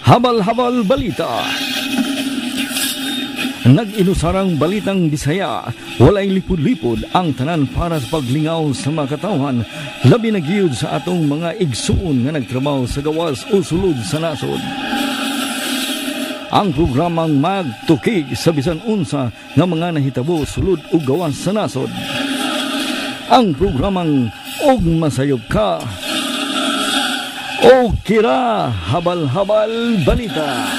Habal-habal balita. Nag-inusarang balitang Bisaya, walay lipod-lipod ang tanan para sa paglingaw sa mga katawhan, labi na giyud sa atong mga igsuon nga nagtrabaho sa gawas o sulod sa nasod. Ang programang magtukig sa bisan unsa nga mga nahitabo sulod o gawas sa nasod. Ang programang Og Masayop Ka o Kira Habal-habal Balita.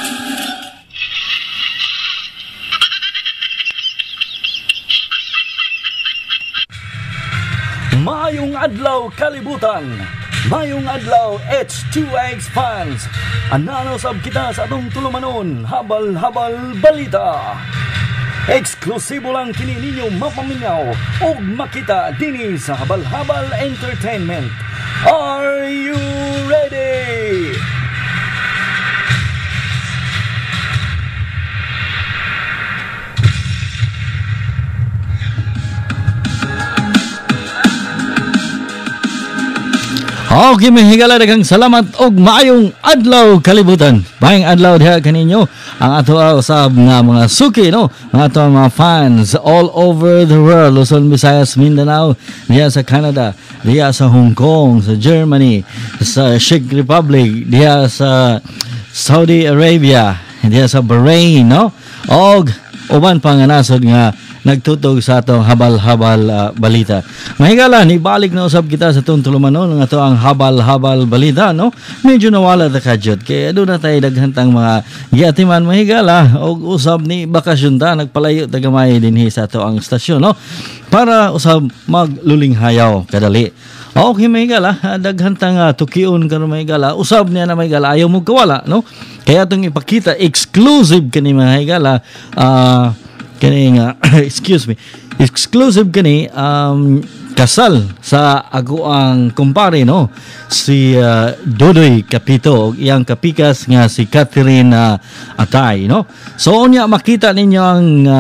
Mayong adlaw kalibutan. Mayong adlaw H2X fans. Anano sab kita sa atong tulumanon Habal-habal Balita. Eksklusibo lang kini ninyo mapamingaw o makita dinhi sa Habal-habal Entertainment. Are you ready? Okay, may higala daghang salamat og maayong adlaw kalibutan. Maayong adlaw diha kaninyo ang ato usab nga mga suki no, ang ato mga fans all over the world, Luzon, Visayas, Mindanao, diha sa Canada, diha sa Hong Kong, sa Germany, sa Czech Republic, diha sa Saudi Arabia, diha sa Bahrain no, og uban pa nga nasod nga nagtutog sa atong habal-habal balita. Mahigala, ibalik na usab kita sa itong tulumanon ng ato ang habal-habal balita, no? Medyo nawala na kadyot. Kaya doon na tayo daghantang mga giatiman mahigala o usab ni bakasyon ta, nagpalayo tagamay din sa ato ang stasyon, no? Para usab magluling hayaw kadali. Okay, mahigala, daghantang tukion karon mahigala, usab niya na mahigala, ayaw mo kawala, no? Kaya itong ipakita, exclusive kani mahigala, kani nga exclusive kani kasal sa ako ang kumpare no, si Dodoy Capito, iyang kapikas nga si Catherine Atay no. So unya makita ninyo ang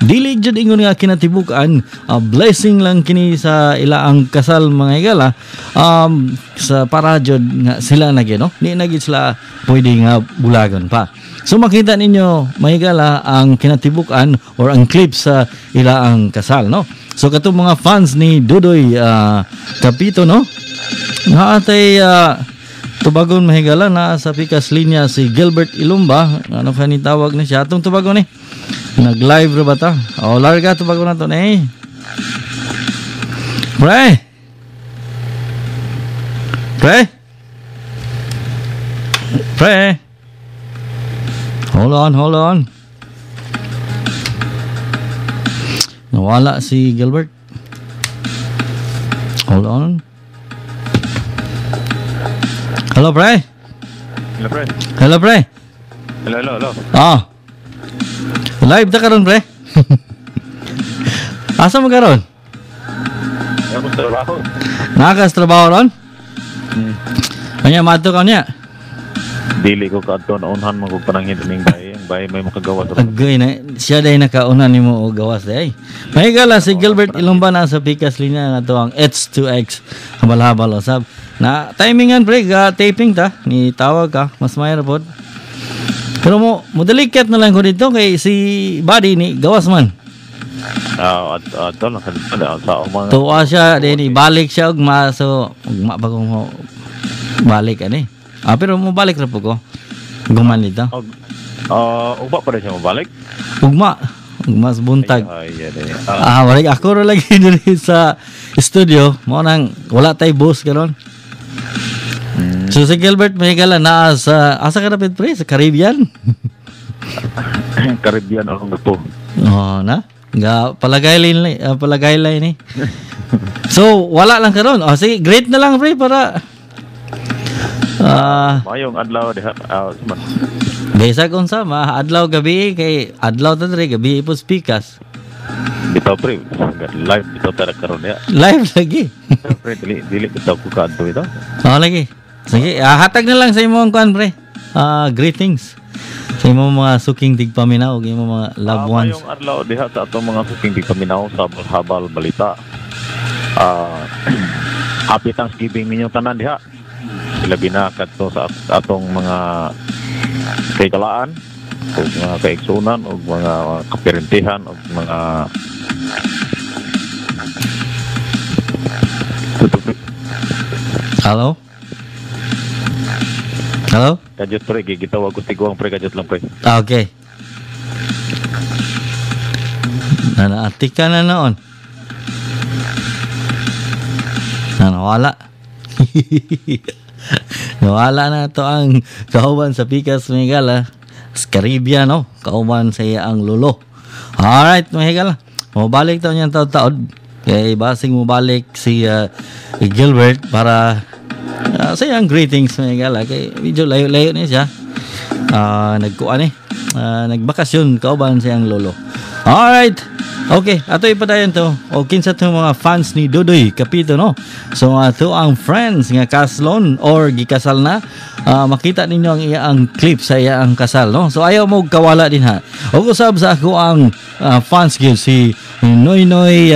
dili jud ingon nga kinatibukan, blessing lang kini sa ilaang kasal mga higala, sa para jud nga sila nagi no, ni nagi sila pwede nga bulagon pa. So makita ninyo mahigala ang kinatibukan or ang clip sa ilaang kasal no. So katong mga fans ni Dodoy Capito no, naatay tubagon mahigala na sa pikas linya si Gilbert Ilumba, ano kani tawag ni siya atong tubagon ni nag-live ra ba ta? O larga tubagon nato ni Pre Hold on. Nawala si Gilbert. Hold on. Hello, pre. Hello. Live ta karon, pre. Asa mo karon? Ako sa trabaho. Nakas trabaho ron? Anya mato ka niya? Dili ko kadto na unhan mo kog panangin ning bahay. Ang bahay may makagawas ra. Agoy na siya day nakaunan nimo og gawas day. Mahigala si Gilbert Ilumba na sa pikas linya nga to ang H2X habal-habal usab. Na timingan pre ga taping ta ni tawag ka mas mayar pod. Pero mo delikat na lang ko dito kay si Buddy ni gawas man. Ato lang sa mga tuwa siya din ibalik siya og maso ugma pa ko mo balik ani. Pero mo balik ra po ko. Guman dito. Ugma pa rin siya mabalik? Ugma sa buntag. Balik ako ra lagi diri sa studio. Mo nang wala tay boss karon. So si Gilbert mahigala na sa asa ka dapat pre sa Caribbean. Caribbean ang po. Na? Palagay ni. So wala lang karon. Sige, great na lang pre para mayong adlaw diha Besa kung sa adlaw gabi kay adlaw ta dre gabi ipos pikas. Bitaw pre, live bitaw ta karon ya. Live lagi. Pre dili bitaw ko kadto ito. Lagi. Sige, hatag na lang sa imong kuan pre. Greetings sa imong mga suking tigpaminaw, imong mga loved ones. Mayong adlaw diha sa atong mga suking tigpaminaw sa habal balita. Happy Thanksgiving ninyo tanan diha. Labi na kadto sa atong mga kay kalaan o mga kaigsunan o mga kapirentihan o mga Hello? Hello? kajut pre gitawag ko tiguang pre kajut lang pre. Okay. Nanaatik ka na noon. Nawala. Nawala na to ang kauban sa Pikas Migala. Sa Caribbean, no? Kauban sa iya ang lulo. Alright, Migala. Mabalik to niyang taon-taon. Kay basing mabalik si Gilbert para sa iyang greetings, Migala. Kay medyo layo-layo niya siya. Nagkuan nagbakasyon kauban sa iyang lolo. Alright. Okay, ato ipadayon to. O kinsa to mga fans ni Dudoy Kapito, no? So ato ang friends nga kaslon or gikasal na, makita ninyo ang iyang clip sa iyang kasal, no? So ayaw mo kawala din ha. O kusab sa ako ang fans gyud si Noynoy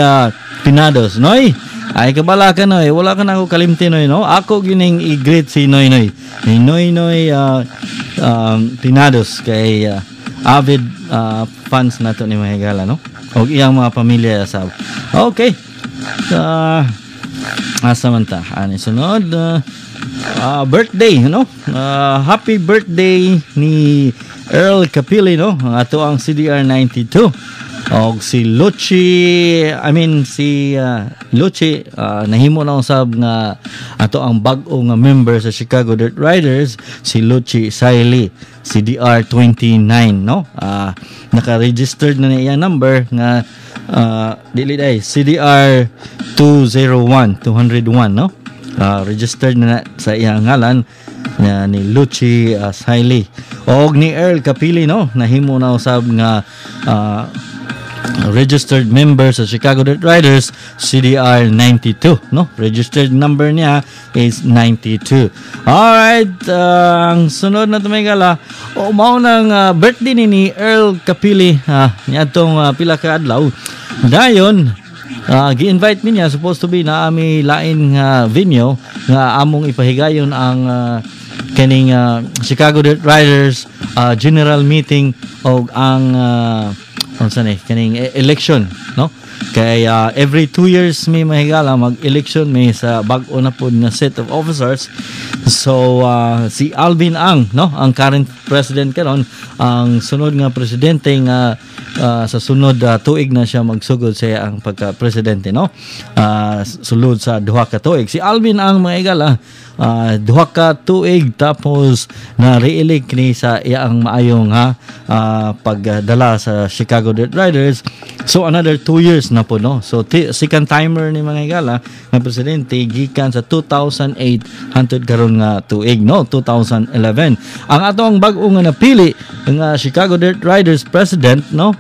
Pinados. Noy, ay kabala ka Noy, wala ka na ako kalimti Noy, no? Ako gining i-greet si Noynoy. Ni Noynoy Pinados kay avid fans nato ni Mahigala, no? O iyang mga pamilya sa. Okay. Asa man ta? Ani sunod birthday, no? Happy birthday ni Earl Capili, no? Ang ato ang CDR 92. Og si Luchi, Luchi nahimo na usab nga ato ang bag-o nga member sa Chicago Dirt Riders, si Luchi Saili, CDR 29, no? Naka-registered na niya number nga dili day CDR 201, no? Registered na sa iyang ngalan ni Luchi Saili. Og ni Earl Capili, no? Nahimo na usab nga registered member sa Chicago Dirt Riders, CDR 92, no? Registered number niya is 92. Alright, ang sunod na tumigala, mao nang birthday ni Earl Capili, niya itong pila ka adlaw. Dayon, gi-invite niya, supposed to be na ami lain venue nga among ipahigayon ang kaning Chicago Dirt Riders general meeting o ang kaning election, no? Kay every 2 years may mahigala mag-election may sa bag-o na po nga set of officers. So si Alvin Ang, no, ang current president karon, ang sunod nga presidente nga sa sunod tuig na siya magsugod sa ang pagka-presidente, no? Sulod sa duha ka tuig. Si Alvin Ang mahigala duha ka tuig tapos na re-elect ni sa iyang maayong pagdala sa Chicago Dirt Riders. So another 2 years na po, no? So second timer ni mga higala nga presidente gikan sa 2008 hangtod karon nga tuig, no? 2011. Ang atong bag-o nga napili nga Chicago Dirt Riders president, no?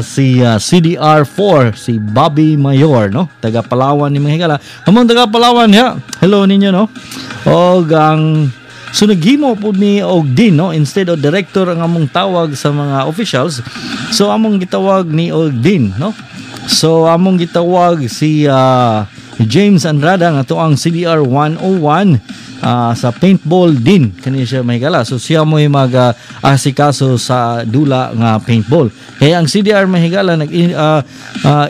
Si CDR4, si Bobby Mayor, no? Taga Palawan ni mga higala. Among taga Palawan ya. Hello ninyo, no? Og ang sunagimo po ni Ogdin, no? Instead of director ang among tawag sa mga officials, so among gitawag ni Ogdin, no? So among gitawag si James Andrada nga to ang CDR 101 sa paintball din kani siya mahigala. So siya mo mag-asikaso sa dula nga paintball. Kaya ang CDR mahigala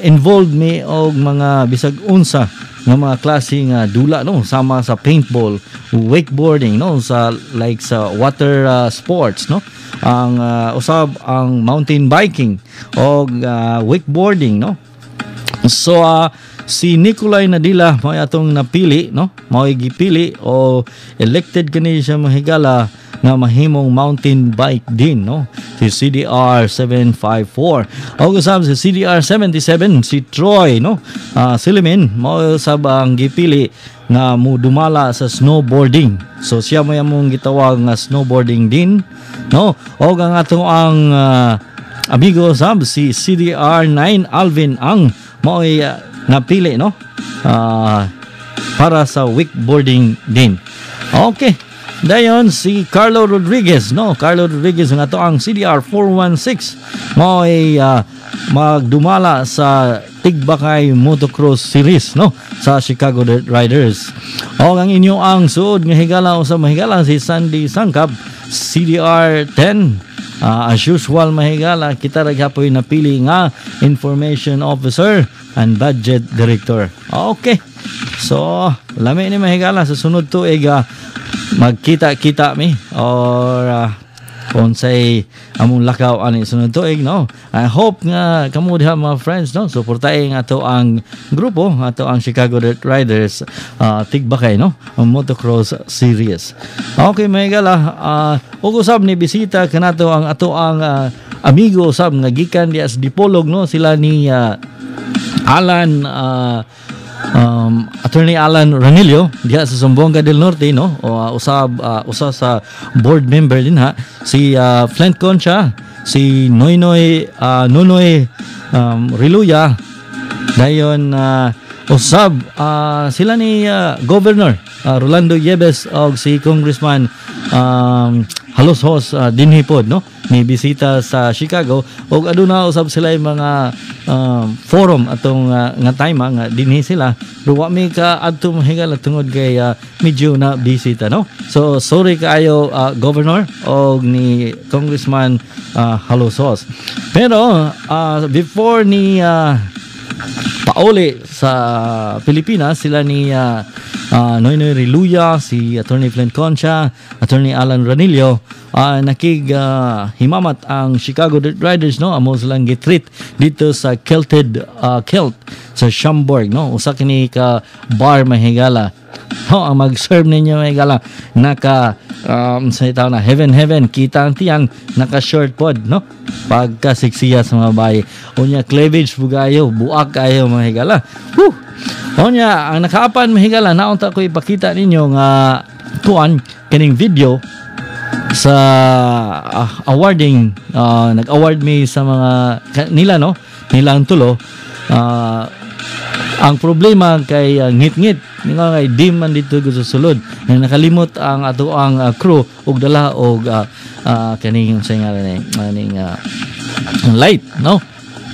involved mi og mga bisag unsa nga mga klase nga dula, no, sama sa paintball, wakeboarding, no, sa like sa water sports, no, ang usab ang mountain biking o wakeboarding, no. So si Nicolay Nadila mao atong napili, no, mao gipili o elected kani siya mahigala nga mahimong mountain bike din, no, si CDR 754. O usab si CDR 77 si Troy, no, Silimin mao usab ang gipili nga dumala sa snowboarding. So siya mo among gitawag nga snowboarding din, no. O ang atong amigo usab si CDR 9 Alvin Ang mao napili, no, para sa wakeboarding din. Okay. Dayon si Carlo Rodriguez, no? Carlo Rodriguez nga to ang CDR 416 mo ay magdumala sa Tigbakay Motocross Series no sa Chicago Dirt Riders. O ang inyo ang suod nga higala sa mahigala si Sandy Sangkap CDR 10. As usual mahigala kita raghapoy napili nga Information Officer and Budget Director. Okay. So lami ni mahigala sa sunod tuig magkita-kita mi or kung say among lakaw ani sunod tuig no. I hope nga kamo diha mga friends no suportahin ato ang grupo ato ang Chicago Dirt Riders Tigbakay no ang motocross series. Okay mahigala ug usab ni bisita kanato ang ato ang amigo usab nga gikan diha sa Dipolog no sila ni Alan Attorney Alan Ranillo diha sa Zamboanga del Norte no o usa sa board member din ha si Flint Concha si Noynoy Riluya dayon usab sila ni Governor Rolando Yebes og si Congressman Halos dinhipod no ni bisita sa Chicago og aduna usab sila mga forum atong nga time nga dinhi sila pero wa mi ka adto mahigala tungod kay medyo na bisita no so sorry kaayo Governor og ni Congressman Halosos pero before ni pauli sa Pilipinas sila ni Noynoy Riluya, si Attorney Flint Concha, Attorney Alan Ranillo, himamat ang Chicago Dirt Riders no amo silang gitreat dito sa Kelt sa Schaumburg no usa kini ka bar mahigala no ang mag-serve ninyo mahigala naka sa itaw na heaven kita ang tiyan naka short pod no pagka siksiya sa mga bayi unya cleavage bugayo buak kayo mahigala onya ang nakaapan mahigala naon ta ko ipakita ninyo nga kuan kining video sa awarding nag-award mi sa mga nila no nilang tulo ang problema kay ngit-ngit nga kay di man dito sa sulod na nakalimot ang ato ang crew og dala og kaning sa nganing light no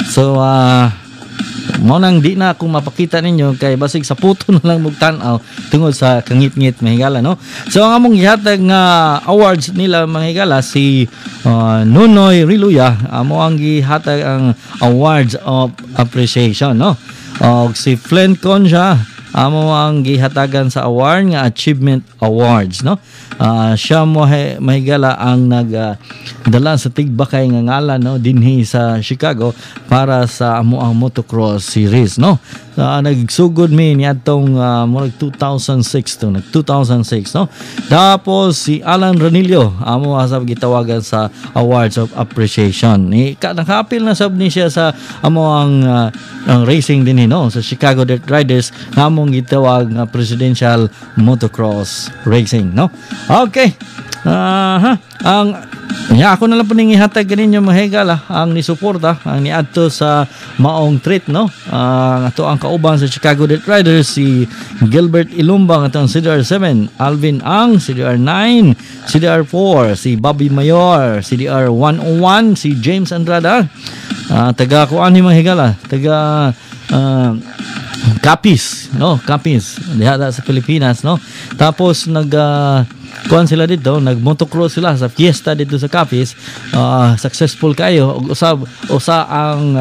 so mo nang di na akong mapakita ninyo kay basig sa puto na lang mugtan-aw tungod sa kangit-ngit mahigala no so ang among gihatag nga awards nila mahigala si Noynoy Riluya amo ang gihatag ang awards of appreciation no og si Flint Concha amo ang gihatagan sa award nga Achievement Awards no siya mo mahigala ang nagdala sa Tigbakay nga ngalan no dinhi sa Chicago para sa amo ang motocross series no nagsugod mi niadtong 2006 no tapos si Alan Ranillo amo asab gitawagan sa Awards of Appreciation ni nakapil na sab ni siya sa amo ang racing dinhi no sa Chicago Dirt Riders nga among gitawag nga Presidential Motocross Racing no okay ang ako na lang po ning ihatag kaninyo mahigala ang nisuporta ang niadto sa maong treat no ato ang kauban sa Chicago Dirt Riders si Gilbert Ilumbang atong CDR7 Alvin Ang CDR9 CDR4 si Bobby Mayor CDR 101 si James Andrada taga kuan ni mahigala taga Capiz diha sa Pilipinas no tapos kuan sila dito nag-motocross sila sa fiesta dito sa Capiz successful kayo usa ang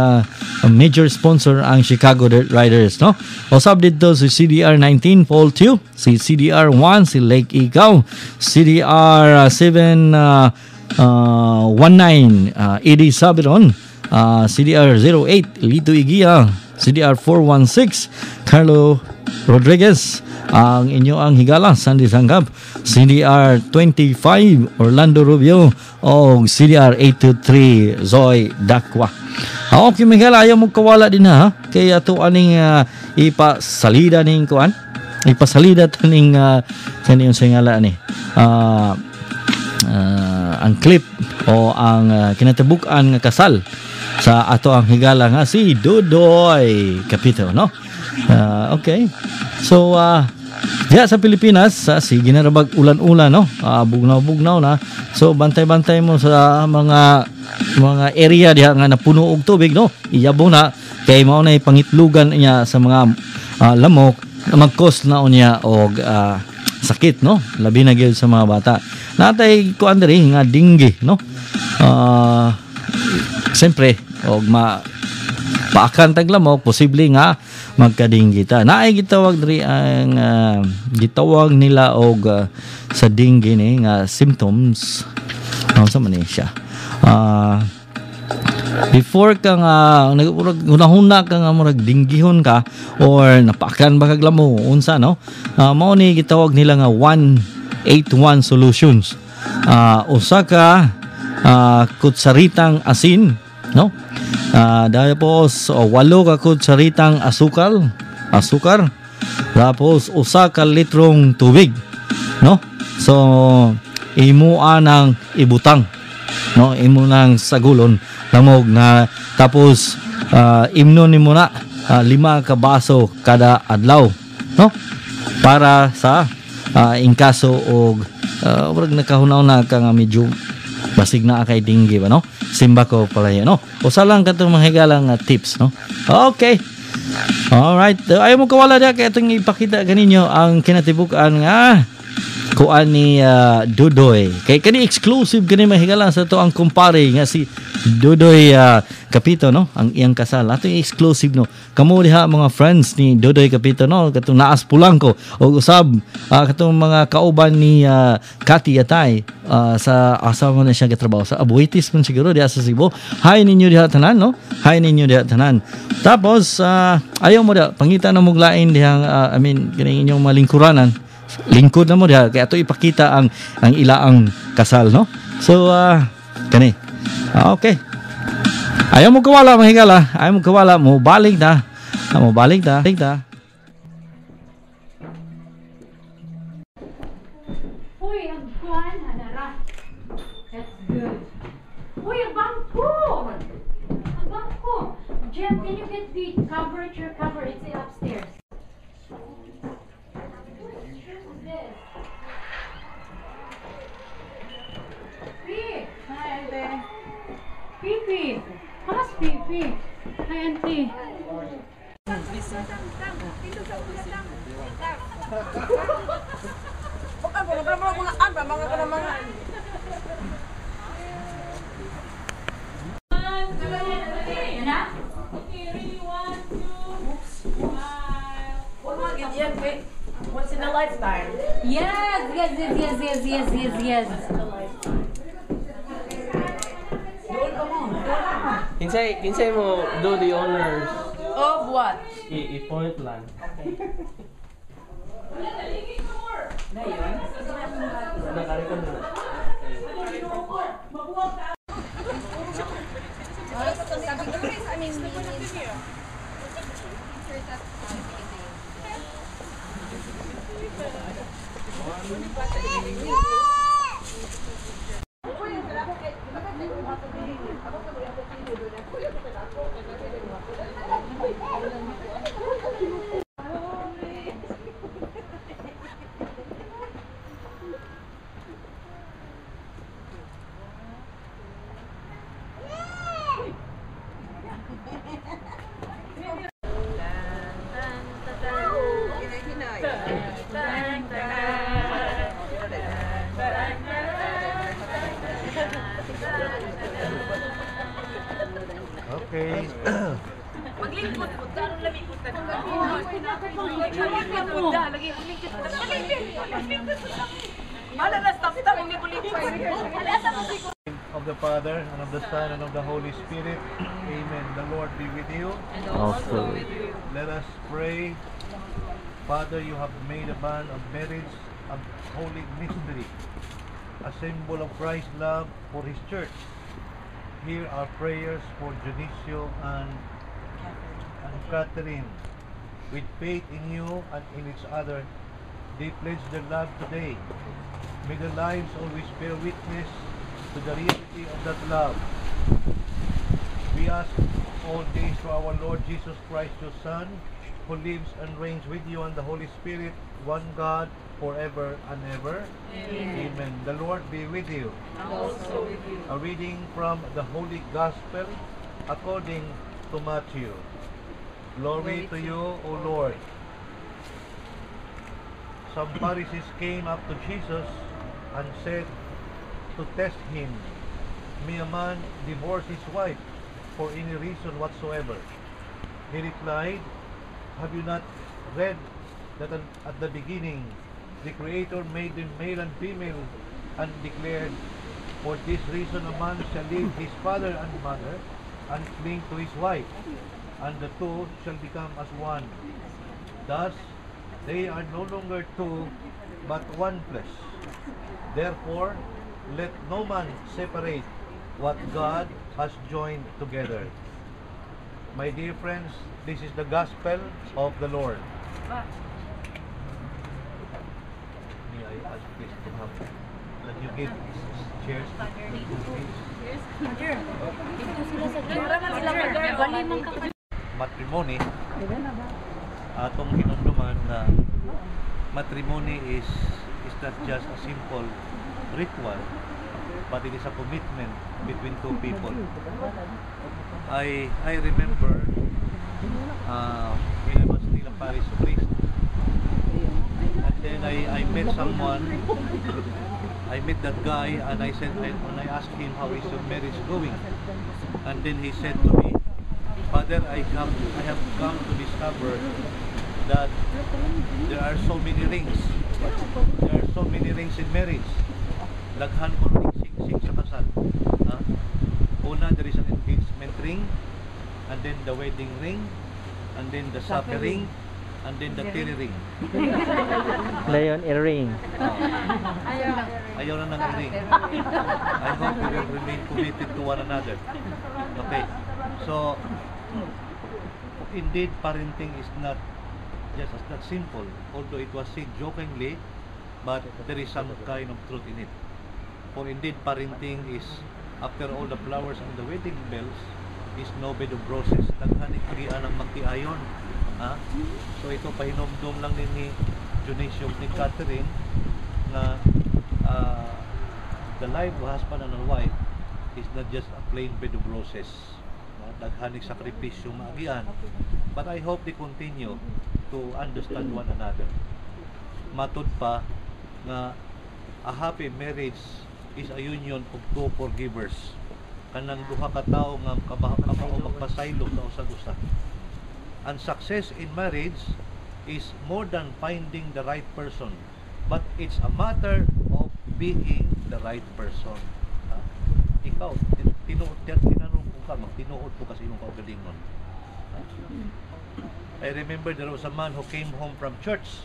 major sponsor ang Chicago Dirt Riders no usab dito si CDR19 Paul Tew si CDR1 si Lake Ikaw CDR7 19 Eddie Sabiron CDR08 Lito Igia CDR416 Carlo Rodriguez ang inyo ang higala Sandy Sangkap CDR25 Orlando Rubio o CDR823 Zoe Dakwa okay higala ayaw mo kawala din ha kaya ito aning ipasalida ning kuan ipasalida ning kaniyong singala ni ang clip o ang kinatabukan nga kasal sa ato ang higala nga si Dudoy Capito no okay so diya sa Pilipinas sige na rabag ulan-ulan no bugnaw na so bantay-bantay mo sa mga area diha nga napuno og tubig no iyabo na kay mao nay pangitlugan niya sa mga lamok na mag-cause na unya og sakit, no, labi na gyud sa mga bata. Natay kuan diri nga dengue, no, siyempre og paakan tag lamok posible nga magka-dengue ta. Naay gitawag diri ang gitawag nila og sa dengue ni nga symptoms. Sa man siya. Before ka nga hunahuna ka nga murag dinggihon ka or napaakan ba kag lamo unsa, no, mao ni gitawag nila nga 181 solutions. Usa ka kutsaritang asin, no, tapos 8 ka kutsaritang asukar, tapos usa ka litrong tubig, no. So imuan ng ibutang, no, imo nang sagulon lamog na, tapos imnon nimo na 5 ka baso kada adlaw, no, para sa in kaso og urag nakahunaw na ka nga medyo basig na kay dengue ba, no, simba ko pala yan, no. Usa lang katong mga higalang tips, no. Okay, alright, ayaw mo kawala da kay itong ipakita kaninyo ang kinatibukan nga kuan ni Dudoy. Kay kani exclusive kani mahigala sa to ang kumpare nga si Dudoy Capito, no, ang iyang kasal. Ato yung exclusive, no. Kamo diha mga friends ni Dudoy Capito, no, katong Naas Pulangko o usab katong mga kauban ni Kati Atay sa asawa na siya gatrabaho sa Abuitis man siguro diha sa Cebu. Hi ninyo diha tanan, no. Hi ninyo diha tanan. Tapos ayaw mo da pangita na muglain dihang I mean kini inyong malingkuranan. Lingkod na mo diha kay ato ipakita ang ilaang kasal, no. So kani okay, ayaw mo kawala mahigala, ayaw mo kawala mo balik na Uy, ang kuhan hanara. That's good. Uy, ang bangko. Ang bangko. Jem, can you get the your cover? It's upstairs. Hi, Ate. Pipi. How's Pipi? Hi, Auntie. What's in the lifestyle? Yes. Kinsay mo do the honors Of what? i-point lang. Nakarecord na. Okay. Maglingkod po, darong labi po tayo. Maglingkod po, lagi maglingkod po. Maglingkod po. Mala na stop, hindi ko lingkod. Of the Father, and of the Son, and of the Holy Spirit. Amen. The Lord be with you. And also with you. Let us pray. Father, you have made a bond of marriage, a holy mystery, a symbol of Christ's love for His church. Hear our prayers for Junicio and Catherine. With faith in you and in each other, they pledge their love today. May their lives always bear witness to the reality of that love. We ask all days to our Lord Jesus Christ, your Son, who lives and reigns with you and the Holy Spirit, one God, forever and ever. Amen. The Lord be with you. And also with you. A reading from the Holy Gospel according to Matthew. Glory to you, O Lord. Some Pharisees came up to Jesus and said to test him, "May a man divorce his wife for any reason whatsoever?" He replied, "Have you not read that at the beginning the Creator made them male and female and declared, 'For this reason a man shall leave his father and mother and cling to his wife, and the two shall become as one. Thus they are no longer two, but one flesh. Therefore let no man separate what God has joined together.'" My dear friends, this is the gospel of the Lord. May I ask please to have that you give chairs to matrimony. Atong hinumduman nga matrimony is not just a simple ritual, but it is a commitment between two people. I remember when I was still a parish priest, and then I met someone. I met that guy, and I said, when I asked him how is your marriage going, and then he said to me, "Father, I have come to discover that there are so many rings. There are so many rings in marriage. Daghan ko ring sing sa kasal. Una, there is an engagement ring, and then the wedding ring, and then the supper ring, and then the tiri ring." Leon earring. Ayaw na ng ring. I hope we will remain committed to one another. Okay. So, indeed, parenting is not just that simple. Although it was said jokingly, but there is some kind of truth in it. For indeed, parenting is, after all the flowers and the wedding bells, is no bed of roses. Naghanik kagian ang magtiayon. So ito, pahinomdom lang din ni Dionisio ni Catherine na the life of husband and wife is not just a plain bed of roses. Daghanig sakripisyo maagian. But I hope they continue to understand one another. Matud pa nga a happy marriage is a union of two forgivers. Kanang duha ka tawo nga kamao magpasaylo sa usag-usa. And success in marriage is more than finding the right person, but it's a matter of being the right person. Ikaw, tinanong ko ka, magtinuod po kasi imong kaugalingon. I remember there was a man who came home from church.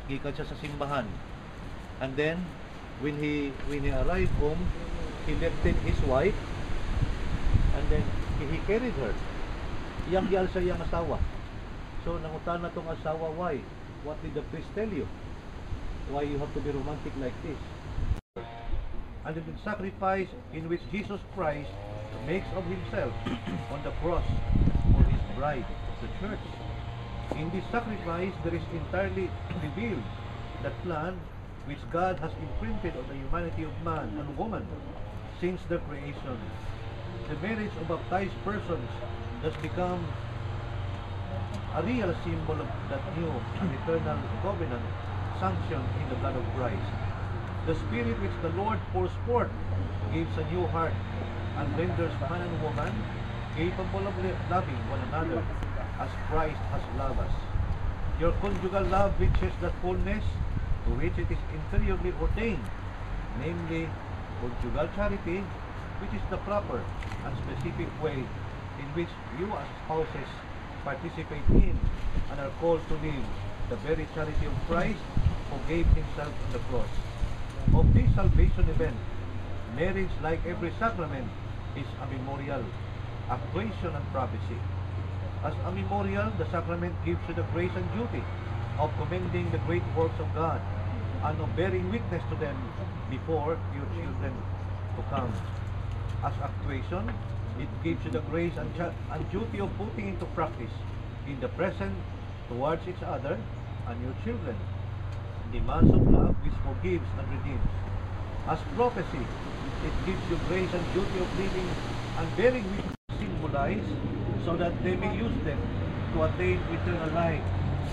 Gikan siya sa simbahan. And then, when he arrived home, he left his wife, and then he carried her. Iyang gyal sa iyang asawa. So, nangutan na tong asawa, why? What did the priest tell you? Why you have to be romantic like this? And the sacrifice in which Jesus Christ makes of himself on the cross for his bride, the church. In this sacrifice, there is entirely revealed that plan which God has imprinted on the humanity of man and woman since their creation. The marriage of baptized persons has become a real symbol of that new and eternal covenant sanctioned in the blood of Christ. The Spirit which the Lord pours forth gives a new heart and renders man and woman capable of loving one another as Christ has loved us. Your conjugal love reaches that fullness to which it is interiorly ordained, namely conjugal charity, which is the proper and specific way in which you as spouses participate in and are called to live the very charity of Christ who gave himself on the cross. Of this salvation event, marriage, like every sacrament, is a memorial, actuation and prophecy. As a memorial, the sacrament gives you the grace and duty of commending the great works of God and of bearing witness to them before your children to come. As actuation, it gives you the grace and duty of putting into practice in the present towards each other and your children demands of love which forgives and redeems. As prophecy, it gives you grace and duty of living and bearing witness, symbolized so that they may use them to attain eternal life.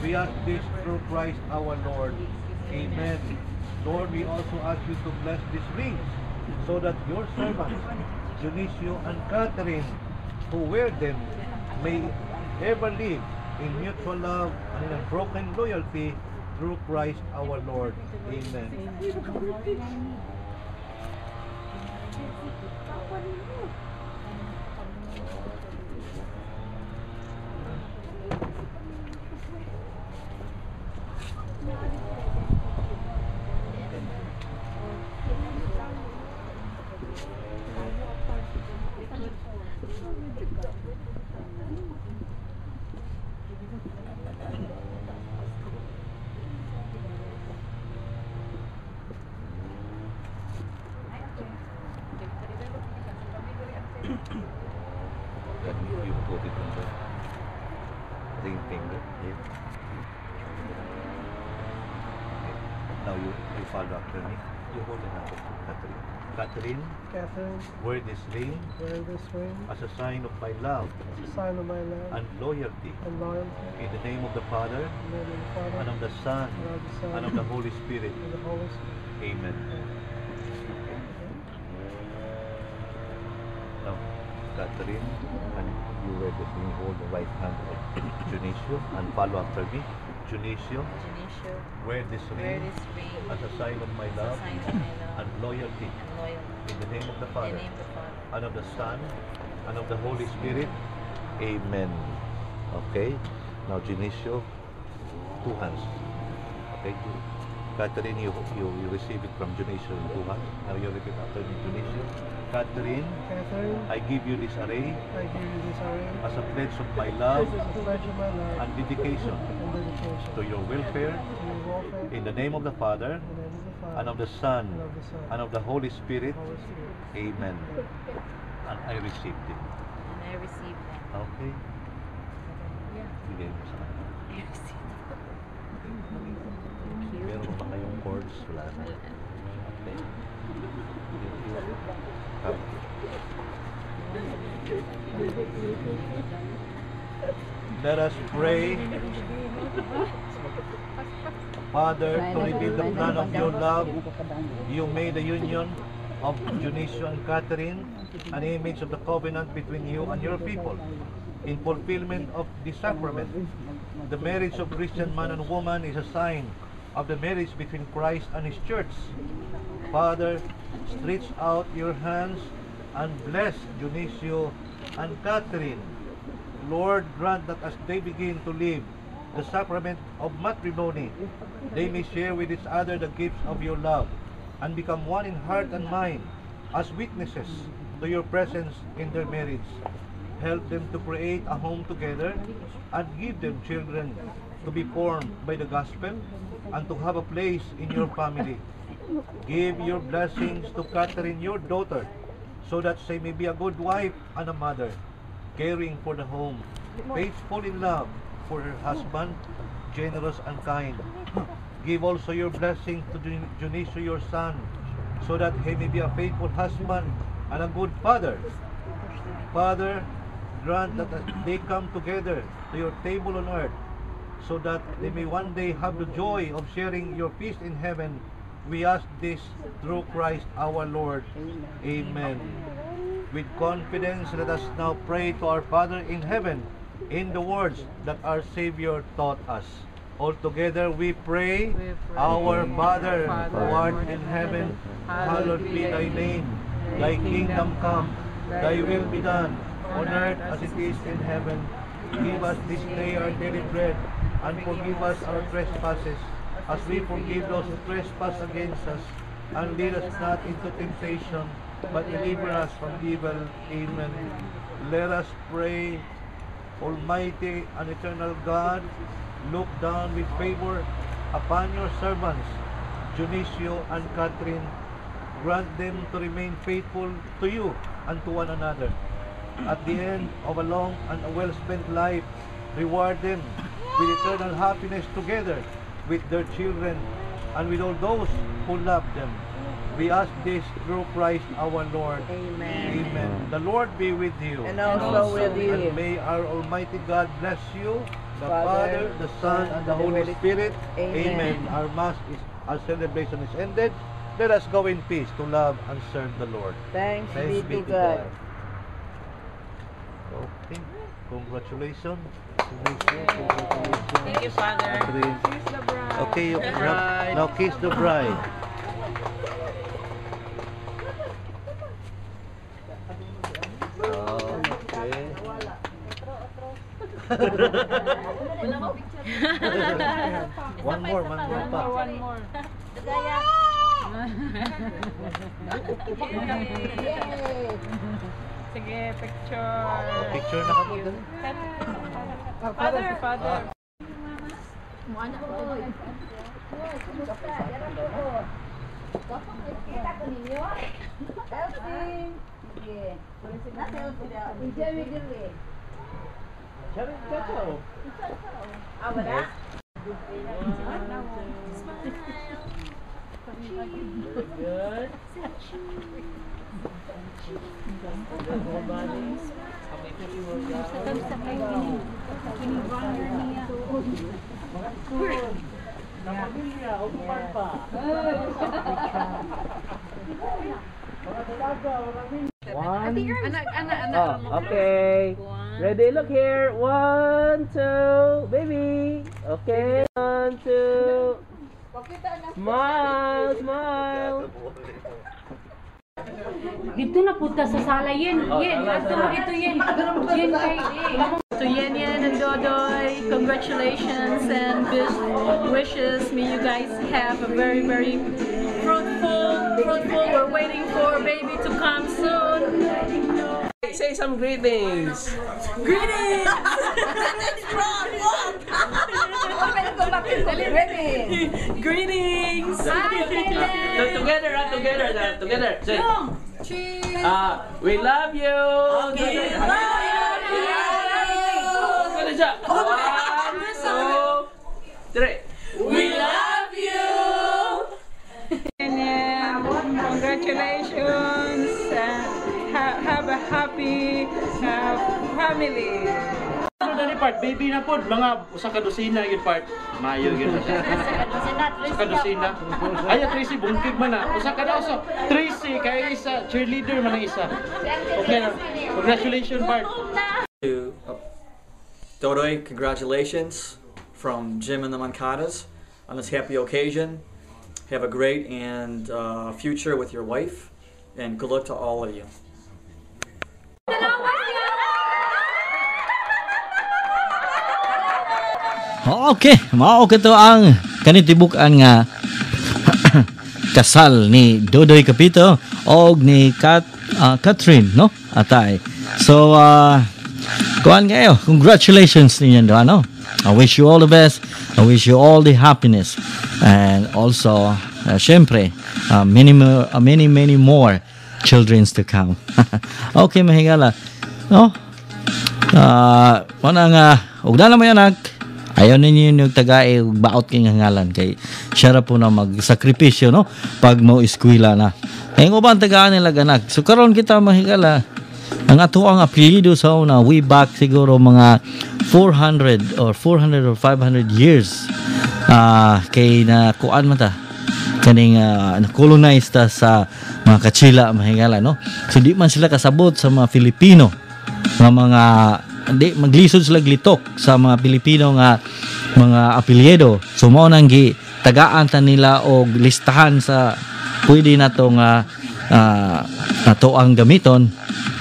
We ask this through Christ our Lord. Amen. Lord, we also ask you to bless these rings so that your servants, Dionisio and Catherine, who wear them, may ever live in mutual love and in unbroken loyalty through Christ our Lord. Amen. You put it on the ring finger here. Okay. Now you follow after me. You hold it up, Catherine. Catherine, Catherine, wear this ring wear this ring as a sign of my love as a sign of my love and loyalty. and loyalty. In the name of the Father, In the name of the Father, and of the Son, and of the Son, and of the Holy Spirit. and the Holy Spirit. Amen. Now, Catherine, and you wear this ring, hold the right hand of Dionisio and follow after me. Dionisio, Dionisio, wear this wear ring this ring as a sign of my as a love sign of my love and loyalty. and loyalty. In the name of the In the Father, name of the Father, and of the Son, and of the Holy Spirit. Amen. Okay. Now, Dionisio, two hands. Okay. Catherine, you receive it from Dionisio in two hands. Now you repeat after me, Dionisio. Catherine, Catherine, I give you this array I give you this ring as a pledge of my love as a pledge of my love and dedication and dedication to your welfare. to your welfare. In the name of the Father, In the name of the Father, and of the Son, and of the Son, and of the Holy Spirit. Holy Spirit. Amen. And I received it. and I receive them. Okay. Bigay mo sa kanya. I receive them. Meron ba kayong cords? Wala na. Okay. Come. Let us pray. Father, to reveal the plan of your love, you made the union of Dionisio and Catherine an image of the covenant between you and your people. In fulfillment of the sacrament, the marriage of Christian man and woman is a sign of the marriage between Christ and His church. Father, stretch out your hands and bless Dionisio and Catherine. Lord, grant that as they begin to live the sacrament of matrimony, they may share with each other the gifts of your love and become one in heart and mind as witnesses to your presence in their marriage. Help them to create a home together and give them children to be formed by the gospel and to have a place in your family. Give your blessings to Catherine, your daughter, so that she may be a good wife and a mother, caring for the home, faithful in love for her husband, generous and kind. Give also your blessing to Dionisio, your son, so that he may be a faithful husband and a good father. Father, grant that they come together to your table on earth, so that they may one day have the joy of sharing your feast in heaven. We ask this through Christ our Lord. Amen. With confidence, let us now pray to our Father in heaven in the words that our Savior taught us. All together we pray, Our Father, who art in heaven, hallowed be thy name. Thy kingdom come, thy will be done, on earth as it is in heaven. Give us this day our daily bread, and forgive us our trespasses, as we forgive those who trespass against us. And lead us not into temptation, but deliver us from evil. Amen. Let us pray. Almighty and eternal God, look down with favor upon your servants, Dionisio and Catherine. Grant them to remain faithful to you and to one another. At the end of a long and a well-spent life, reward them with eternal happiness together with their children and with all those who love them. We ask this through Christ our Lord. Amen. Amen. The Lord be with you. And also with you. And may our Almighty God bless you, the Father, Father, the Son, and the Holy Spirit. Amen. Our celebration is ended. Let us go in peace to love and serve the Lord. Thanks Thanks be to God. Okay. Congratulations. Congratulations. Thank you, Father. Catherine. Kiss the bride. Okay, Bride. now kiss the bride. Okay. One more pa. One more. Sige, picture. Picture na kamo dali. Father. Okay. Ready? Look here. 1, 2. Baby. Okay. 1, 2. Smile. Smile. Dito na punta sa sala yen. Yen, ato ito yen. Yen kay To Yen Yen and Dodoy, congratulations and best wishes. May you guys have a very, very fruitful. We're waiting for baby to come soon. Say some greetings. Greetings! Greetings! Together. Together. Say. Cheers! We love you. Okay. Good job. 1, 2, 3. We love you! Congratulations! Have a happy family! Ano na ni part? Baby na po, mga usa ka dosina yun part. Mayo yun na siya. Usa ka dosina. Ay, Tracy, bungkig man na. Usa ka daw so. Tracy, kaya isa, cheerleader man ang isa. Okay na. Congratulations part. Dodoy, congratulations from Jim and the Mancadas on this happy occasion. Have a great and future with your wife, and good luck to all of you. Okay, mao kato ang kanitibukan nga kasal ni Dodoy Capito og ni Catherine, no? Atay. So, kuan kayo. Congratulations ninyo do, ano? I wish you all the best. I wish you all the happiness. And also, syempre, many more childrens to come. Okay, mahigala. No? Mana nga, ugda na mo yan, ayaw ninyo yung tagae baot kay ngalan kay siya ra po na magsakripisyo, no, pag mo eskwela na ay uban tagaan nila ganak. So karon kita mahigala ang ato ang apelyido sa una way back siguro mga 400 or 500 years kay na kuan mata kaning na-colonize ta sa mga Kachila mahigala, no. So di man sila kasabot sa mga Filipino nga mga di maglisod sila glitok sa mga Pilipino nga mga apelyido. So mao nang tagaan ta nila og listahan sa pwede nato nga nato ang gamiton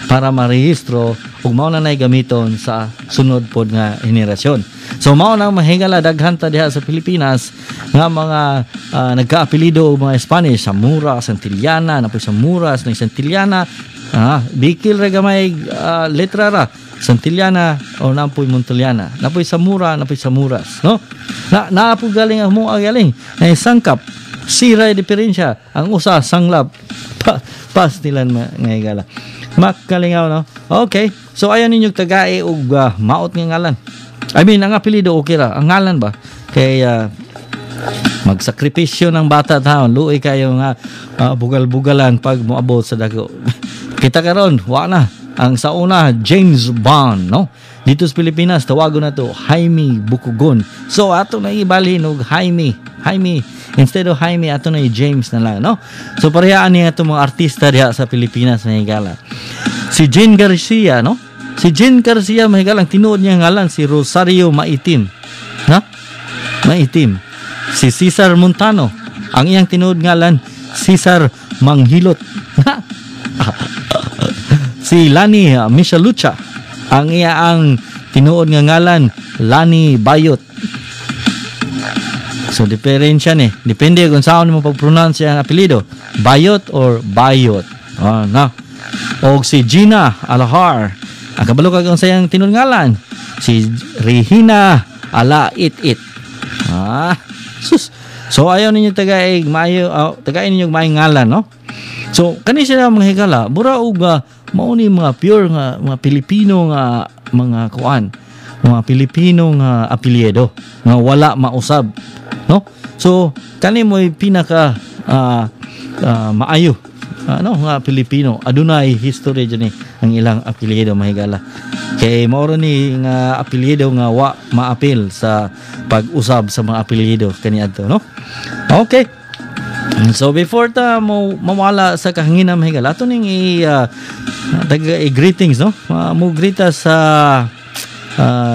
para marehistro ug mao na nay gamiton sa sunod pod nga henerasyon. So mao na mahigala daghan ta diha sa Pilipinas nga mga nagka-apelyido og mga Spanish, Samura, Santillana, napoy Samuras, na Santillana, bikil ra gamay letra ra. Santillana o napoy Monteliana, napoy Samura, napoy Samuras, no? Naapo galing ang mga galing na sangkap siray diferensya ang usa sanglab pas nila ngay gala makalingaw, no? Okay, so ayan ninyo tagae og maot nga ngalan. I mean ang apelyido okay ra, ang ngalan ba kay Magsakripisyo ng bata taon, luoy kayo nga bugal-bugalan pag moabot sa dako. Kita karon, wa na ang sa una James Bond, no? Dito sa Pilipinas tawagon na to Jaime Bukugon. So ato na ibalhin og Jaime instead of Jaime ato na James na lang, no? So parehaan niya itong mga artista diha sa Pilipinas na higala. Si Jane Garcia, no? Si Jane Garcia mahigalang tinuod niya ngalan si Rosario Maitim. Ha? Maitim. Si Cesar Montano, ang iyang tinuod ngalan Cesar Manghilot. Si Lani Michalucha, ang iyang tinuod nga ngalan Lani Bayot. So diferensya ni, depende kung saan mo pag-pronounce ang apelyido, Bayot or Bayot. Na. O si Gina Alahar, ang kabalo kag ang sayang tinuod ngalan si Regina Alait. Sus. So ayaw ninyo tagaig maayo tagain ninyo maayong ngalan, no? So kani sila mga higala, bura og mao ni mga pure nga mga Pilipino nga mga kuan, mga Pilipino nga apelyido nga wala mausab, no? So kani mo pinaka maayo nga Pilipino, adunay history dyan ang ilang apelyido mahigala. Kay mao ni nga apelyido nga wa maapil sa pag-usab sa mga apelyido kaniadto, no? Okay. So before ta mo mawala sa kahanginan mahigala, ato ning greetings, no? Mo grita sa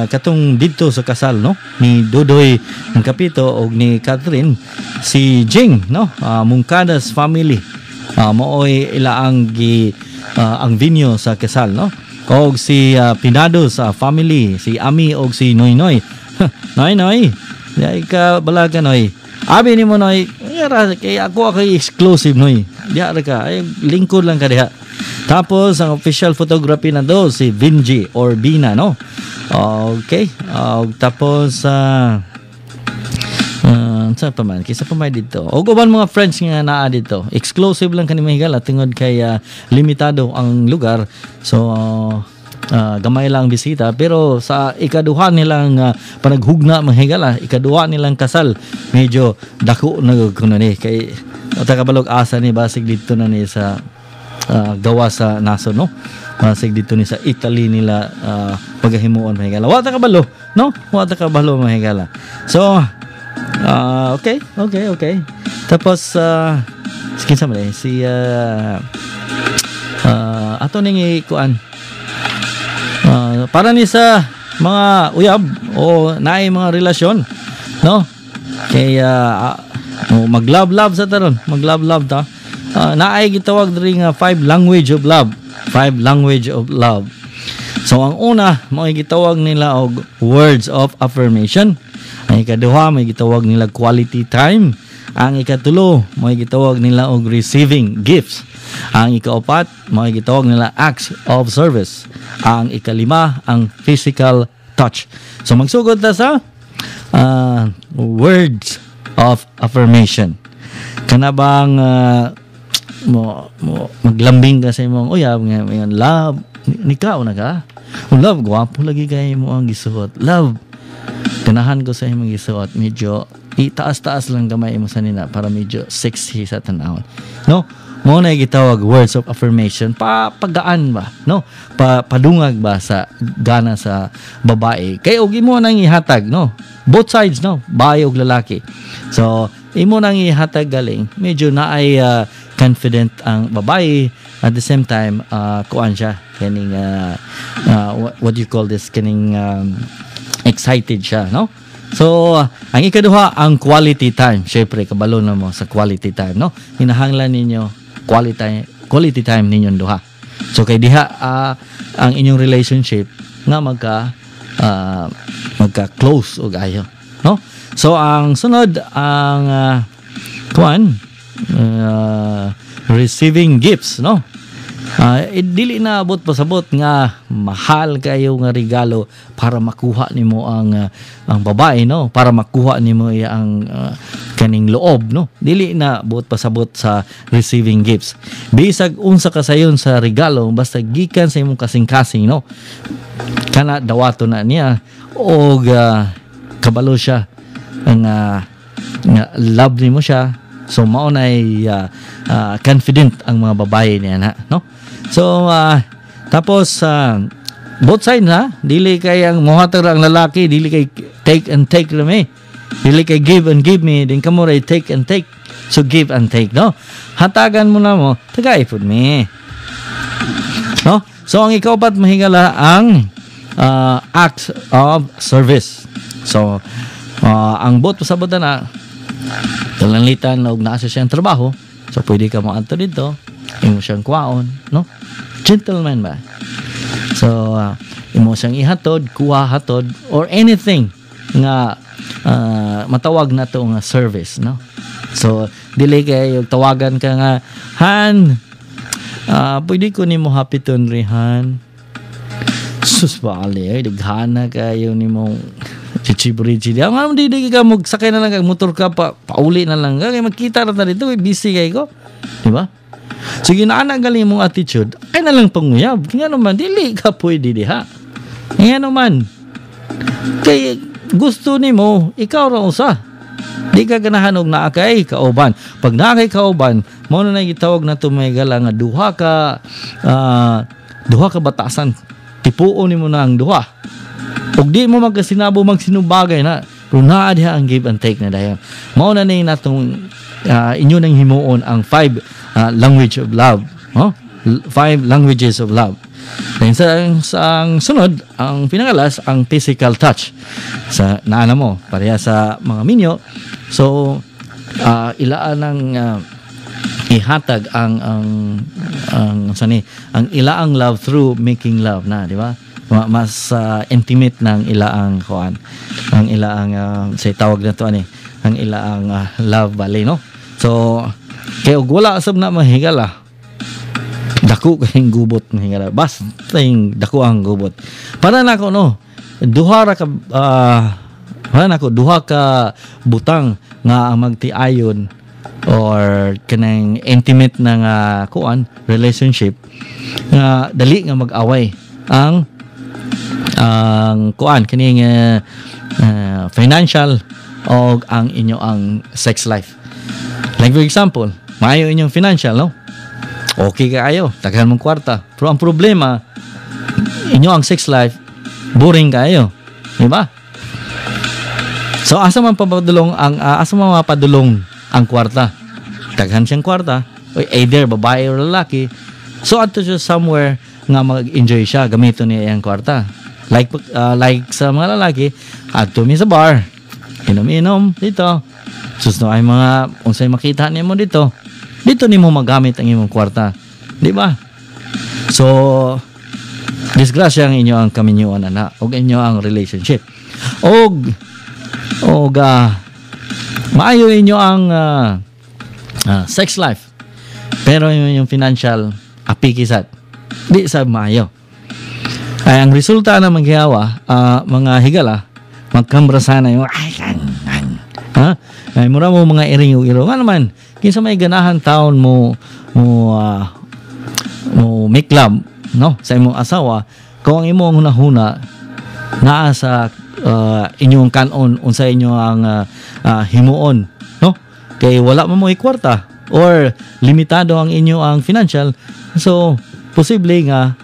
katong dito sa kasal, no? Ni Dodoy ng Kapito og ni Catherine, si Jing, no? Mungkadas family. Mooy ilaang ang venue sa kasal, no? Og si Pinados family, si Ami og si Noy Noy. Noy Noy, dai ka balaga Noy. Abi ni mo Noy, kay ako kay exclusive Noy. Diha ra ka, ay lingkod lang ka diha. Tapos ang official photography na do si Vinji or Bina, no? Okay. Tapos sa paman kisa pa may dito o uban mga friends nga naa dito, exclusive lang kani mahigala tungod kay limitado ang lugar, so gamay lang bisita, pero sa ikaduha nilang panaghugna mahigala, ikaduha nilang kasal medyo dako na kuno ni kay tagabalog asa ni basig dito na ni sa gawa sa naso, no? Basig dito ni sa Italy nila pagahimuon mahigala, wa ta kabalo, no? Wa ta kabalo mahigala. So okay. Tapos kinsa man si ato ning ikuan para ni sa mga uyab o naay mga relasyon, no? Kay mag-love sa taron, mag-love ta. Naay gitawag diri nga 5 language of love. So ang una mo gitawag nila og words of affirmation. Ang ikaduha may gitawag nila quality time. Ang ikatulo may gitawag nila og receiving gifts. Ang ikaapat may gitawag nila acts of service. Ang ikalima ang physical touch. So magsugod ta sa words of affirmation. Kana bang mo maglambing ka sa imong uyab nga love nikaw na ka. Love gwapo lagi kay mo ang gisuot. Love ganahan ko sa imong gisuot, medyo itaas-taas lang gamay mo sa nina para medyo sexy sa tanawon, no? Mo na gitawag words of affirmation, pagaan ba, no? Padungag ba sa gana sa babae, kay og imo nang ihatag, no? Both sides, no? Babae ug lalaki. So imo nang ihatag galing medyo naay confident ang babae, at the same time kuan siya kaning what do you call this, kaning excited siya, no? So ang ikaduha ang quality time. Syempre kabalo na mo sa quality time, no? Hinahanglan ninyo quality time ninyong duha. So kay diha ang inyong relationship nga magka close og ayo, no? So ang sunod ang receiving gifts, no? Dili na abot pasabot nga mahal kayo nga regalo para makuha nimo ang babae, no? Para makuha nimo ang kaning loob, no? Dili na abot pasabot sa receiving gifts. Bisag unsa ka sayon sa regalo basta gikan sa imong kasing-kasing, no? Kana dawato na niya og kabalo siya ang love ni mo siya. So mao na confident ang mga babae niya na, no? So tapos both side na, dili kay ang mohatag ang lalaki, dili kay take and take rami. Dili kay give and give me, din kamo ray take and take. So give and take, no? Hatagan mo na mo, tagay pud me. No? So ang ikaw-pat mahigala ang acts of service. So ang both pasabot na talanglitan og naa siyang trabaho, so pwede ka mo adto dito, imo siyang kuwaon, no? Gentleman ba? So imo siyang ihatod, kuha hatod or anything nga matawag na to nga service, no? So dili kay tawagan ka nga, Han, pwede ko nimo hapiton rihan. Sus bali, daghana kayo nimo chichibriji. Ang ano di ka magsakay na lang kag motor ka pauli na lang kay magkita ra ta dito, busy kay ko. Di ba? So ginaana galing mong attitude, ay na lang panguyab. Nga naman dili ka pwede diha. Nga naman. Kay gusto nimo ikaw ra usa. Di ka ganahan og naa kay kauban. Pag naa kay kauban, mao na gitawag na to may gala nga duha ka batasan. Tipuon nimo na ang duha. Ug di mo magkasinabo magsinubagay na kung naa diha ang give and take na dayon. Mao na ni natong inyo nang himuon ang 5 language of love, no? 5 languages of love. Then sa sunod, ang pinangalas ang physical touch. Sa naana mo pareha sa mga minyo. So ilaan ng ihatag ang ilaang love through making love na, di ba? Mas intimate ng ilaang kuan, ang ilaang say tawag na to ani, ang ilaang love bali, no? So kay og wala sab na mahigala, dako kayong gubot mahigala, basta yung dako ang gubot para nako, no? Duha ka butang nga ang magtiayon or kanang intimate na nga kuan relationship nga dali nga mag-away ang kuan kining financial o ang inyo ang sex life. Like for example, maayo inyong financial, no? Okay kaayo, daghan mong kwarta. Pero ang problema, inyo ang sex life boring kaayo, di ba? So asa man mapadulong ang kwarta. Daghan siyang kwarta, either babae or lalaki. So ato siya somewhere nga mag-enjoy siya, gamiton niya ang kwarta. Like sa mga lalaki, ato mi sa bar, inom-inom dito. Susto ay mga unsay makita niyo mo dito. Dito nimo magamit ang imong kwarta, di ba? So disgrasya ang inyo ang kaminyuan na og inyo ang relationship. Og maayo inyo ang sex life. Pero yung financial apikisat, di sa maayo. Ay ang resulta na maghiyawa, mga higala, magkambra sana yung ay mura mo mga iring-iro. Nga naman, kinsa may ganahan taon mo make love, no? Sa imong asawa, kung ang imong hunahuna naa sa inyong kanon unsa inyo ang himuon, no? Kay wala mo kwarta or limitado ang inyo ang financial, so posible nga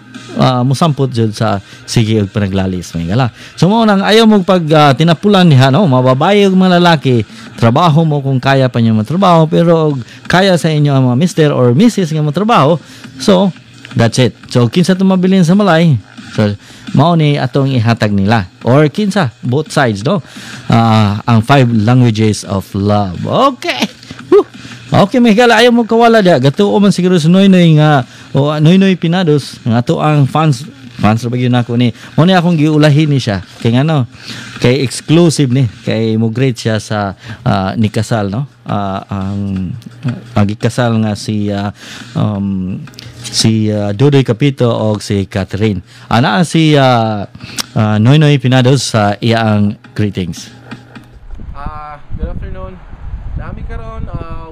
musampot jud sa sige og panaglalis may gala. So mao nang ayaw mo pag tinapulan niha, no? Mababaye og mga lalaki, trabaho mo kung kaya pa niyo matrabaho, pero kaya sa inyo ang mga mister or missis nga matrabaho, so that's it. So kinsa tumabilin sa malay, so mao ni atong ihatag nila or kinsa both sides, no? Ang 5 languages of love. Okay. Woo. Okay, may kala ayaw mo kawala dia. Gatuo man siguro sa Noynoy nga o Noynoy Pinados nga to ang fans ra bagyo nako ni. Mo ni akong giulahin ni siya. Kay ano? Kay exclusive ni. Kay mo great siya sa ni kasal, no? Ang gikasal nga si Dodoy Capito o si Catherine. Ana si Noynoy Pinados sa iyang greetings. Good afternoon. Nami karon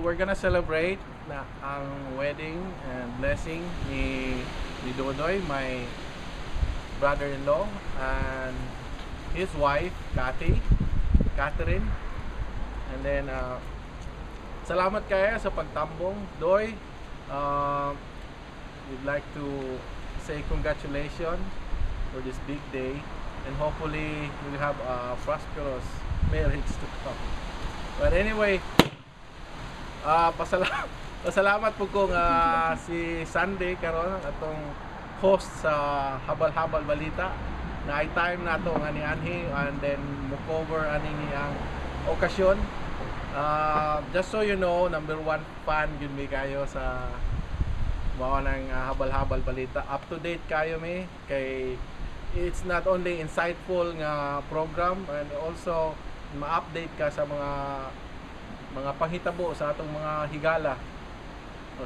we're gonna celebrate na ang wedding and blessing ni Dodoy, my brother-in-law, and his wife, Catherine. And then salamat kayo sa pagtambong. Doy, we'd like to say congratulations for this big day, and hopefully we'll have a prosperous marriage to come. But anyway, pasalamat po kung si Sunday karon atong host sa Habal-Habal Balita na ay time na to nga ni Anhi, and then mo-cover ani ni ang okasyon. Just so you know, #1 fan yun mi kayo sa mga ng Habal-Habal Balita. Up to date kayo mi kay it's not only insightful nga program, and also ma-update ka sa mga panghitabo sa atong mga higala.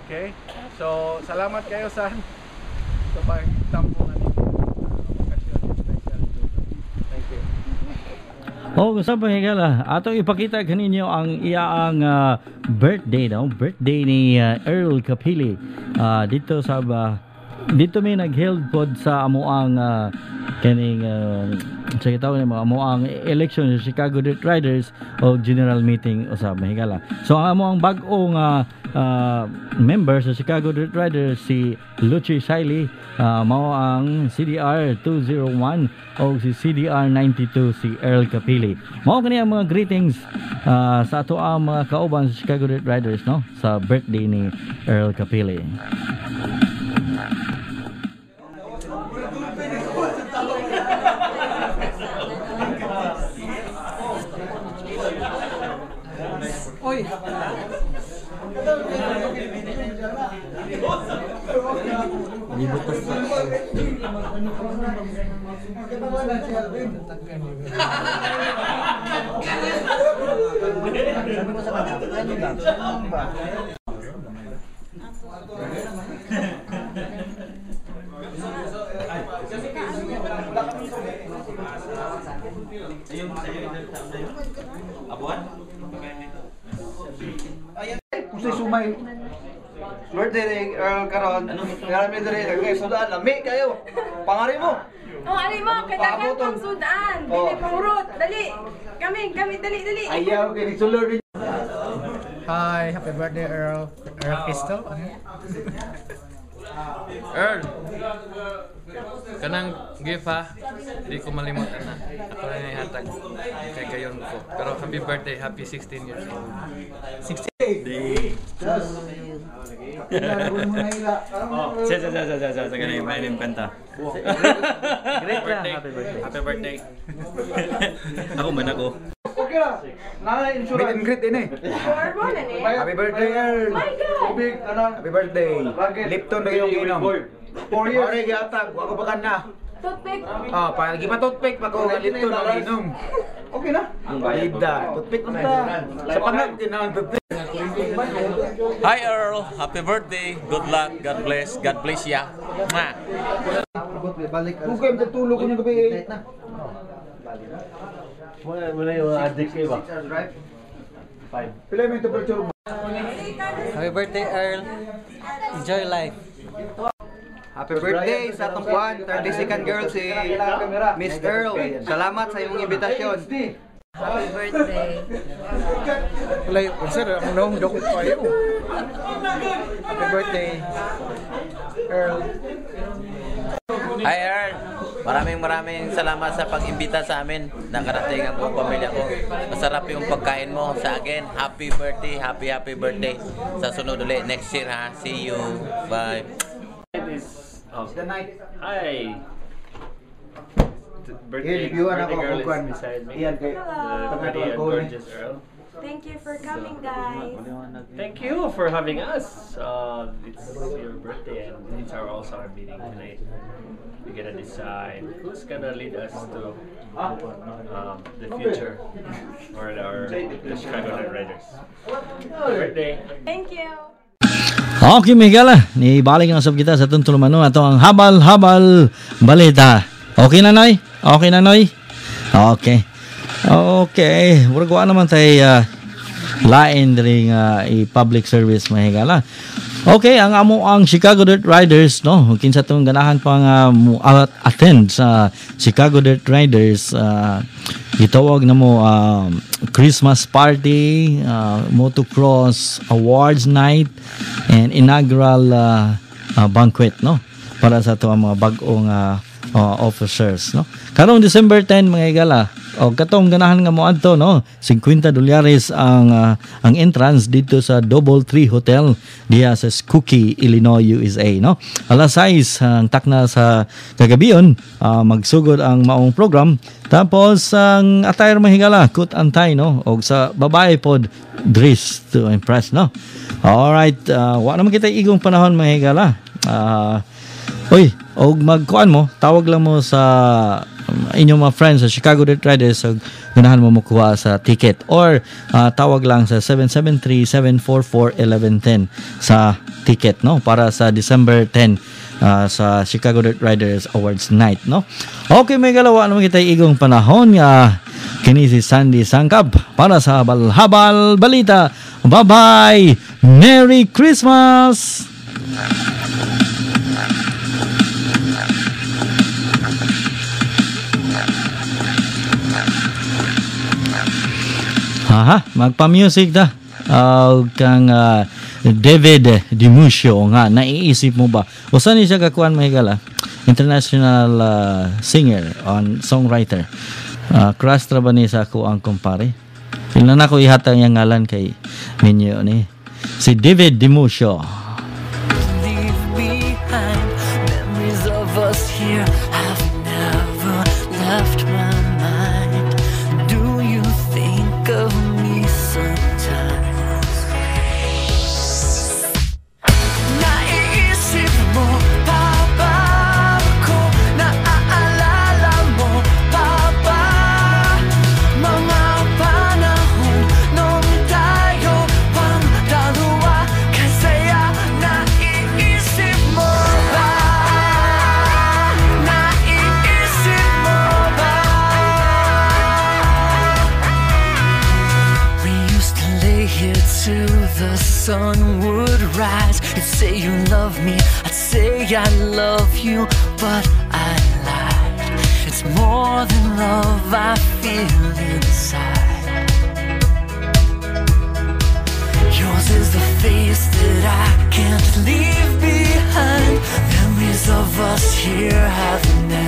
Okay? So, salamat kayo sa pagtampo na ninyo okasyon special. Thank you. Sa panghigala, atong ipakita kaninyo ang iyaang birthday, no? Birthday ni Earl Capili. Dito may nag-held pod sa amuang kaning sa kitawon ni amuang election sa Chicago Riders o general meeting usab mahigala. So ang amuang bag-ong member sa Chicago Riders si Luchi Shiley, mao ang CDR 201 o si CDR 92 si Earl Capili. Mao kani ang mga greetings sa ato ang mga kauban sa Chicago Riders, no, sa birthday ni Earl Capili. Sumay birthday Earl karon. Kaya mi dire kay sudan lami kayo. Pangari mo. Ali mo, kailangan pang sudan. Dili pangurot. Dali. Kami dali. Ayaw kay sulod. Hi, happy birthday Earl. Earl Crystal. Earl, kanang gift ha, di ko malimutan na. Ako na ihatag kay gayon ko. Pero happy birthday, happy 16 years old. 16? Sa ganun yung kanta. Great na, happy birthday. Happy birthday. Ako man ako. Okay na. Nana insurance. Meet and greet din eh. Happy birthday Earl. Big happy birthday. Lipton na yung inom. 4 years. Ore giatag, ako bakan na. Toothpick. Pagi pa toothpick pag Lipton ang inom. Okay na. Ang bayida. Toothpick na. Sa pangat kinang toothpick. Hi Earl, happy birthday. Good luck, God bless ya. Balik. Bukay mo tulog ko ng gabi. Wala yung addict kayo ba? 5. Pila yung temperature mo? Happy birthday Earl. Enjoy life. Happy birthday sa atong kuan, 32nd girl si Miss Earl. Salamat sa iyong imbitasyon. Happy birthday. Wala yung sir, ang nung dok ko kayo. Happy birthday Earl. Hi Earl, maraming salamat sa pag-imbita sa amin. Nakarating ang buong pamilya ko. Masarap yung pagkain mo sa akin. Happy birthday, happy birthday. Sa sunod ulit next year ha. See you. Bye. Hi. Birthday girl is beside me. Hello. Pretty and gorgeous Earl. Thank you for coming, guys. Thank you for having us. It's your birthday and it's also our meeting tonight. We're gonna decide who's gonna lead us to the future or the Chicago Riders. Happy birthday. Thank you. Okay, Miguel, ni balik na sab kita sa tuntulumano ato ang habal-habal balita. Okay na noy? Okay na noy? Okay. Okay, murag wa naman tay lain diri nga i-public service mahigala. Okay, ang amo ang Chicago Dirt Riders, no? Kinsa tong ganahan pa nga mo attend sa Chicago Dirt Riders, gitawag na mo Christmas party, motocross awards night, and inaugural banquet, no? Para sa to ang mga bag-ong officers, no? Karong December 10 mga igala, o katong ganahan nga mo adto, no, $50 ang entrance dito sa Double Tree Hotel diya sa Skokie, Illinois, USA, no. Alas 6 ang takna sa kagabion, magsugod ang maong program, tapos ang attire mahigala kut antay, no, og sa babae pod dress to impress, no. All right, wa naman kita igong panahon mahigala. Oy, og magkuan mo, tawag lang mo sa inyong mga friends sa Chicago Dirt Riders, so ganahan mo makuha sa ticket, or tawag lang sa 773-744-1110 sa ticket, no, para sa December 10 sa Chicago Dirt Riders Awards Night, no. Okay, may galawa naman kita igong panahon nga kini si Sandy Sangkap para sa Habal Balita. Bye-bye! Merry Christmas! Magpa-music da. Kang David Dimusio nga, naiisip mo ba? O saan siya kakuan mahigala? International singer on songwriter. Crush tra ba ni sa ako ang kumpare? Kailan ako ihatang yung ngalan kay ninyo ni si David Dimusio. Leave behind memories of us here. I've never left my mind. Do you think of me sometimes? Naiisip mo pa ba ako? Naaalala mo pa ba mga panahon nung tayo pang dalawa? Kasaya naiisip mo ba? Naiisip mo ba? We used to lay here till the sun would rise. You'd say you love me, I'd say I love you, but I lied. It's more than love I feel inside. Yours is the face that I can't leave behind. Memories of us here have never